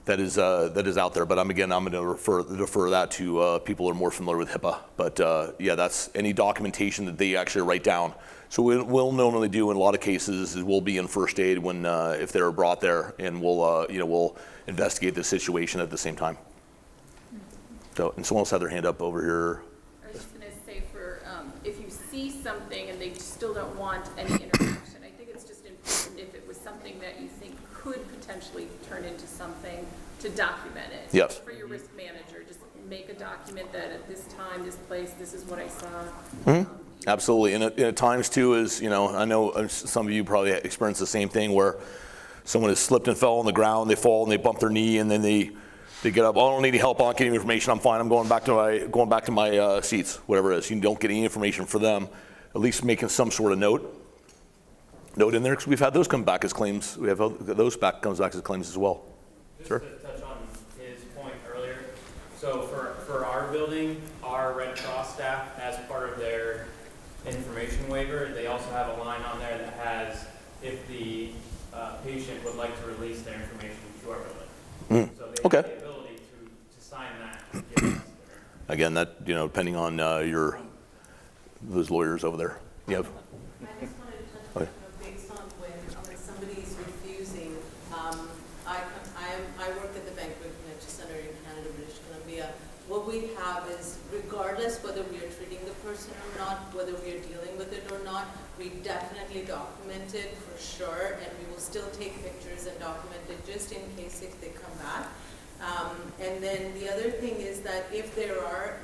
that is out there. But I'm going to defer that to people who are more familiar with HIPAA. But yeah, that's any documentation that they actually write down. So we'll normally do in a lot of cases is we'll be in first aid when if they're brought there, and we'll investigate the situation at the same time. So, and someone else had their hand up over here. I was just gonna say if you see something and they still don't want any interaction, I think it's just important if it was something that you think could potentially turn into something, to document it. Yes. For your risk manager, just make a document that at this time, this place, this is what I saw. Mm-hmm. Absolutely, and at times too is, I know some of you probably experienced the same thing where someone has slipped and fell on the ground, they fall and they bump their knee, and then they get up. Oh, I don't need any help. I don't get any information. I'm fine. I'm going back to my seats. Whatever it is, you don't get any information for them. At least making some sort of note in there, because we've had those come back as claims. We have those comes back as claims as well. Just Sure. to touch on his point earlier. So for our building, our Red Cross staff, as part of their information waiver, they also have a line on there that has if the patient would like to release their information to our building. So they Okay. have the ability to sign that. And give us Again, that depending on those lawyers over there. You have. I just wanted to touch on, based on when somebody's refusing, I work at the Banquet Convention Center in Canada, British Columbia. What we have is, regardless whether we are treating the person or not, whether we are dealing with it or not, we definitely document it for sure, and we will still take pictures and document it just in case if they come back. And then the other thing is that if there are,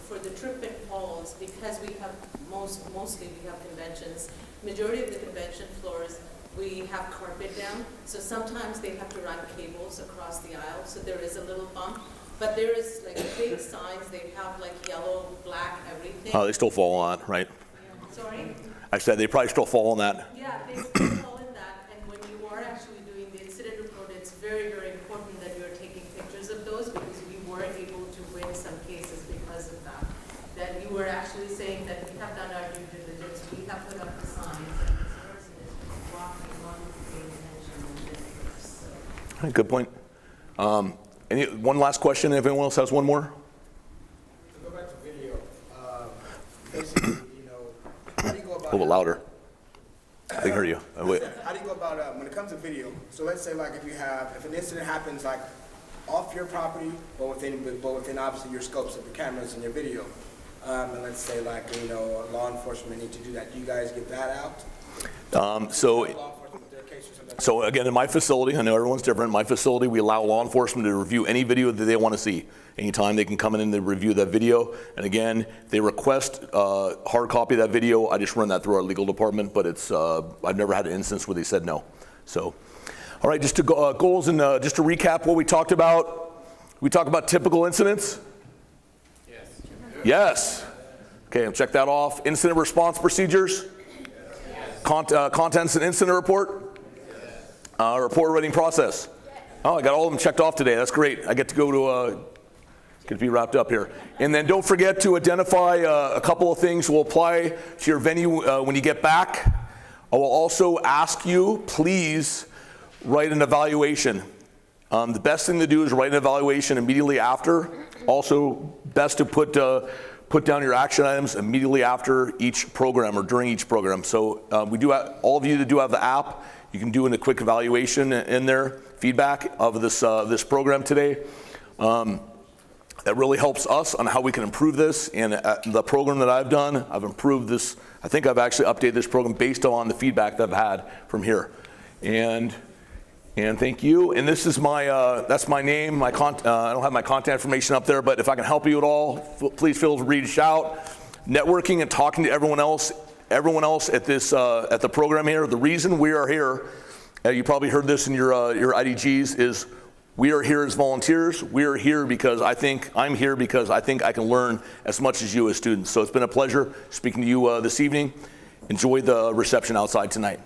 for the trip and falls, because we have mostly we have conventions, majority of the convention floors, we have carpet down, so sometimes they have to run cables across the aisle, so there is a little bump. But there is like big signs, they have like yellow, black, everything. Oh, they still fall on, right? Sorry? I said they probably still fall on that. Yeah, they still fall in that, and when you are actually doing the incident report, it's very, very important that you're taking pictures of those, because we were able to win some cases because of that. That you were actually saying that we have done our due diligence, we have put up the signs, and this person is walking along paying attention and then so. All right, good point. One last question, if anyone else has one more? To go back to video, basically, how do you go about... A little bit louder. I can hear you. Wait. How do you go about, when it comes to video, so let's say like if an incident happens like off your property, but within obviously your scopes of the cameras and your video, and let's say like, law enforcement need to do that, do you guys get that out? So again, in my facility, I know everyone's different. In my facility, we allow law enforcement to review any video that they want to see. Anytime they can come in and they review that video. And again, if they request a hard copy of that video, I just run that through our legal department, but it's I've never had an instance where they said no. So, all right, just to goals and just to recap what we talked about. We talked about typical incidents. Yes. Yes. Okay, I'll check that off. Incident response procedures. Contents and incident report. Report writing process. Oh, I got all of them checked off today. That's great. I get to go to be wrapped up here. And then don't forget to identify a couple of things will apply to your venue when you get back. I will also ask you, please write an evaluation. The best thing to do is write an evaluation immediately after. Also, best to put down your action items immediately after each program or during each program. So we do have, all of you that do have the app, you can do a quick evaluation in there, feedback of this program today. That really helps us on how we can improve this. And the program that I've done, I've improved this. I think I've actually updated this program based on the feedback that I've had from here. And thank you. And this is that's my name. I don't have my contact information up there, but if I can help you at all, please feel free to reach out. Networking and talking to everyone else at the program here. The reason we are here, you probably heard this in your IDGs, is we are here as volunteers. We are here because I'm here because I think I can learn as much as you as students. So it's been a pleasure speaking to you this evening. Enjoy the reception outside tonight.